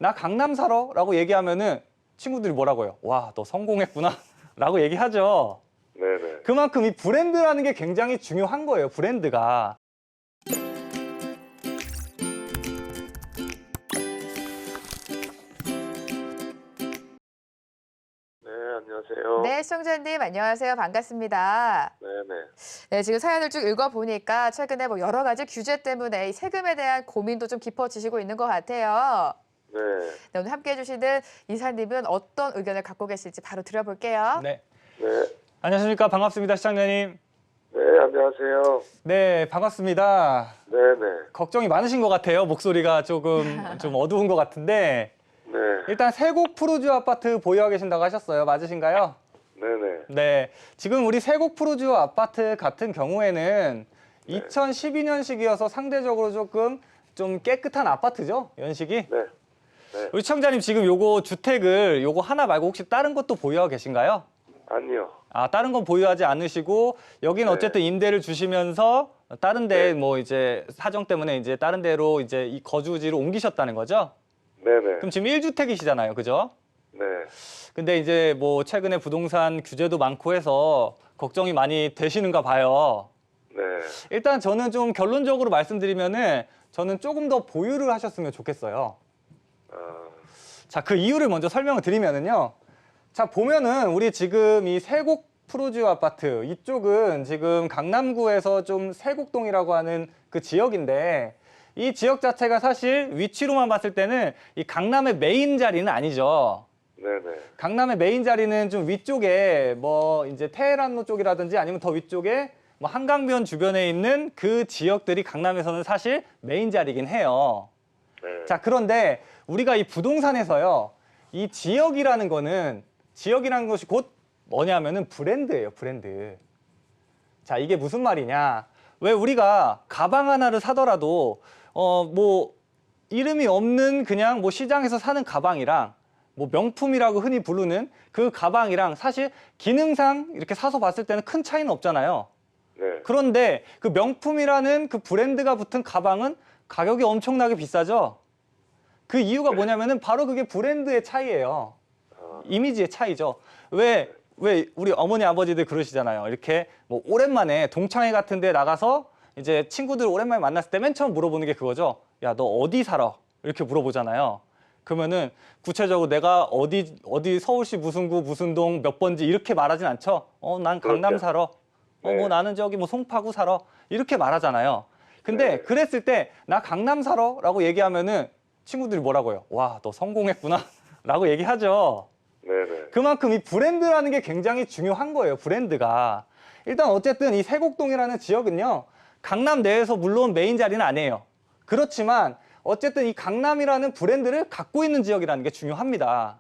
나 강남 살아 라고 얘기하면은 친구들이 뭐라고요? 와, 너 성공했구나 라고 얘기하죠. 네네. 그만큼 이 브랜드라는 게 굉장히 중요한 거예요, 브랜드가. 네, 안녕하세요. 네, 시청자님 안녕하세요. 반갑습니다. 네네. 네, 지금 사연을 쭉 읽어보니까 최근에 뭐 여러 가지 규제 때문에 이 세금에 대한 고민도 좀 깊어지시고 있는 것 같아요. 네. 네, 오늘 함께해 주시는 이사님은 어떤 의견을 갖고 계실지 바로 들어볼게요. 네. 네. 안녕하십니까. 반갑습니다, 시청자님. 네, 안녕하세요. 네, 반갑습니다. 네네. 걱정이 많으신 것 같아요. 목소리가 조금 좀 어두운 것 같은데. 네. 일단 세곡 푸르지오 아파트 보유하고 계신다고 하셨어요. 맞으신가요? 네네. 네. 지금 우리 세곡 푸르지오 아파트 같은 경우에는 2012년식이어서 상대적으로 조금 좀 깨끗한 아파트죠? 연식이? 네. 우리 시청자님 지금 요거 주택을 요거 하나 말고 혹시 다른 것도 보유하고 계신가요? 아니요. 아, 다른 건 보유하지 않으시고 여기는 네. 어쨌든 임대를 주시면서 다른 데 뭐 이제 사정 때문에 이제 다른 데로 이제 이 거주지로 옮기셨다는 거죠? 네네. 그럼 지금 1주택이시잖아요. 그죠? 네. 근데 이제 뭐 최근에 부동산 규제도 많고 해서 걱정이 많이 되시는가 봐요. 네. 일단 저는 좀 결론적으로 말씀드리면은 저는 조금 더 보유를 하셨으면 좋겠어요. 아, 자, 그 이유를 먼저 설명을 드리면은요. 자, 보면은 우리 지금 이 세곡 푸르지오 아파트 이쪽은 지금 강남구에서 좀 세곡동이라고 하는 그 지역인데 이 지역 자체가 사실 위치로만 봤을 때는 이 강남의 메인 자리는 아니죠. 네네. 강남의 메인 자리는 좀 위쪽에 뭐 이제 테헤란로 쪽이라든지 아니면 더 위쪽에 뭐 한강변 주변에 있는 그 지역들이 강남에서는 사실 메인 자리긴 해요. 네. 자, 그런데 우리가 이 부동산에서요, 이 지역이라는 것이 곧 뭐냐면은 브랜드예요, 브랜드. 자, 이게 무슨 말이냐. 왜 우리가 가방 하나를 사더라도, 뭐, 이름이 없는 그냥 뭐 시장에서 사는 가방이랑 뭐 명품이라고 흔히 부르는 그 가방이랑 사실 기능상 이렇게 사서 봤을 때는 큰 차이는 없잖아요. 네. 그런데 그 명품이라는 그 브랜드가 붙은 가방은 가격이 엄청나게 비싸죠. 그 이유가 뭐냐면은 바로 그게 브랜드의 차이예요. 이미지의 차이죠. 왜 우리 어머니 아버지들 그러시잖아요. 이렇게 뭐 오랜만에 동창회 같은 데 나가서 이제 친구들 오랜만에 만났을 때 맨 처음 물어보는 게 그거죠. 야, 너 어디 살아? 이렇게 물어보잖아요. 그러면은 구체적으로 내가 어디 서울시 무슨 구 무슨 동 몇 번지 이렇게 말하진 않죠. 난 강남 그렇죠. 살아. 뭐 네. 나는 저기 뭐 송파구 살아. 이렇게 말하잖아요. 근데 네. 그랬을 때 나 강남 살아 라고 얘기하면은 친구들이 뭐라고요? 와, 너 성공했구나 라고 얘기하죠. 네네. 그만큼 이 브랜드라는 게 굉장히 중요한 거예요, 브랜드가. 일단 어쨌든 이 세곡동이라는 지역은요, 강남 내에서 물론 메인 자리는 아니에요. 그렇지만 어쨌든 이 강남이라는 브랜드를 갖고 있는 지역이라는 게 중요합니다.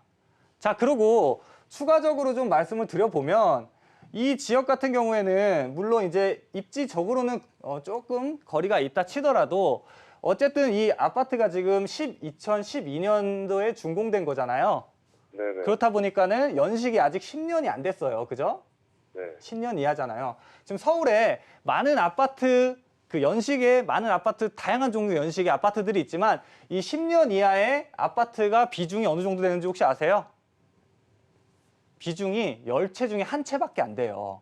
자, 그리고 추가적으로 좀 말씀을 드려보면 이 지역 같은 경우에는 물론 이제 입지적으로는 조금 거리가 있다 치더라도 어쨌든 이 아파트가 지금 2012년도에 준공된 거잖아요. 네네. 그렇다 보니까는 연식이 아직 10년이 안 됐어요. 그죠? 네. 10년 이하잖아요. 지금 서울에 많은 아파트, 그 연식의 많은 아파트, 다양한 종류의 연식의 아파트들이 있지만 이 10년 이하의 아파트가 비중이 어느 정도 되는지 혹시 아세요? 비중이 10채 중에 한 채밖에 안 돼요.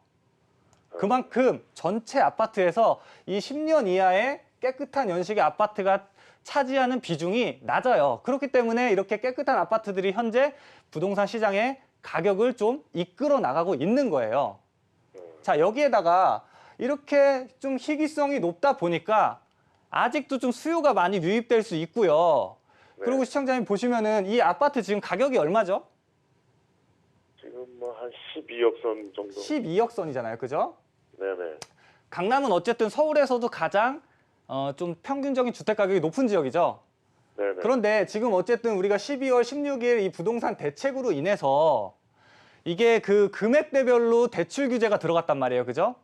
그만큼 전체 아파트에서 이 10년 이하의 깨끗한 연식의 아파트가 차지하는 비중이 낮아요. 그렇기 때문에 이렇게 깨끗한 아파트들이 현재 부동산 시장의 가격을 좀 이끌어 나가고 있는 거예요. 자, 여기에다가 이렇게 좀 희귀성이 높다 보니까 아직도 좀 수요가 많이 유입될 수 있고요. 네. 그리고 시청자님 보시면은 이 아파트 지금 가격이 얼마죠? 지금 뭐 한 12억 선 정도. 12억 선이잖아요. 그죠? 네네. 강남은 어쨌든 서울에서도 가장 좀 평균적인 주택 가격이 높은 지역이죠. 네네. 그런데 지금 어쨌든 우리가 12월 16일 이 부동산 대책으로 인해서 이게 그 금액대별로 대출 규제가 들어갔단 말이에요. 그죠?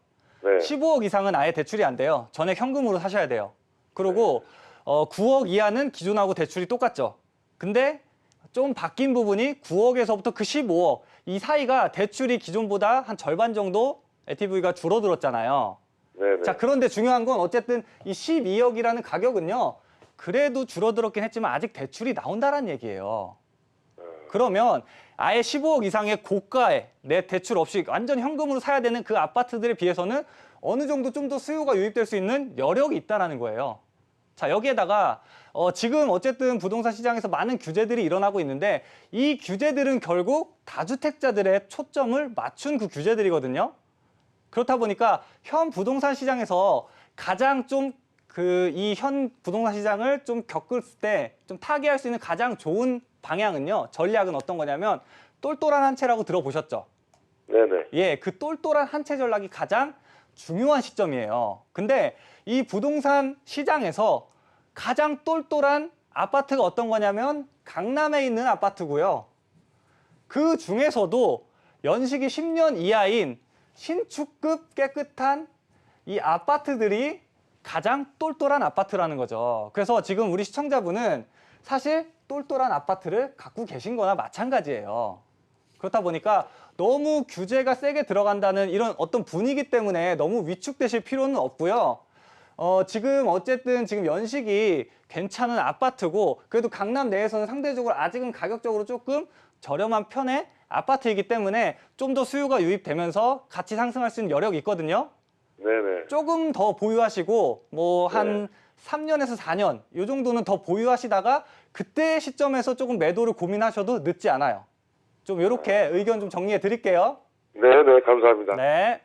네. 15억 이상은 아예 대출이 안 돼요. 전액 현금으로 사셔야 돼요. 그리고 9억 이하는 기존하고 대출이 똑같죠. 근데 좀 바뀐 부분이 9억에서부터 그 15억 이 사이가 대출이 기존보다 한 절반 정도 LTV가 줄어들었잖아요. 네네. 자, 그런데 중요한 건 어쨌든 이 12억이라는 가격은요. 그래도 줄어들었긴 했지만 아직 대출이 나온다는 얘기예요. 그러면 아예 15억 이상의 고가의 내 대출 없이 완전 현금으로 사야 되는 그 아파트들에 비해서는 어느 정도 좀 더 수요가 유입될 수 있는 여력이 있다는 거예요. 자, 여기에다가 지금 어쨌든 부동산 시장에서 많은 규제들이 일어나고 있는데 이 규제들은 결국 다주택자들의 초점을 맞춘 그 규제들이거든요. 그렇다 보니까 현 부동산 시장에서 가장 좀 이 현 부동산 시장을 좀 겪을 때 좀 타개할 수 있는 가장 좋은 방향은요, 전략은 어떤 거냐면 똘똘한 한 채라고 들어보셨죠? 네네. 예, 그 똘똘한 한 채 전략이 가장 중요한 시점이에요. 근데 이 부동산 시장에서 가장 똘똘한 아파트가 어떤 거냐면 강남에 있는 아파트고요. 그 중에서도 연식이 10년 이하인 신축급 깨끗한 이 아파트들이 가장 똘똘한 아파트라는 거죠. 그래서 지금 우리 시청자분은 사실 똘똘한 아파트를 갖고 계신 거나 마찬가지예요. 그렇다 보니까 너무 규제가 세게 들어간다는 이런 어떤 분위기 때문에 너무 위축되실 필요는 없고요. 지금 어쨌든 지금 연식이 괜찮은 아파트고 그래도 강남 내에서는 상대적으로 아직은 가격적으로 조금 저렴한 편의 아파트이기 때문에 좀 더 수요가 유입되면서 같이 상승할 수 있는 여력이 있거든요. 네네. 조금 더 보유하시고 뭐 한 3년에서 4년 이 정도는 더 보유하시다가 그때 시점에서 조금 매도를 고민하셔도 늦지 않아요. 좀 이렇게 의견 좀 정리해 드릴게요. 네네, 감사합니다. 네.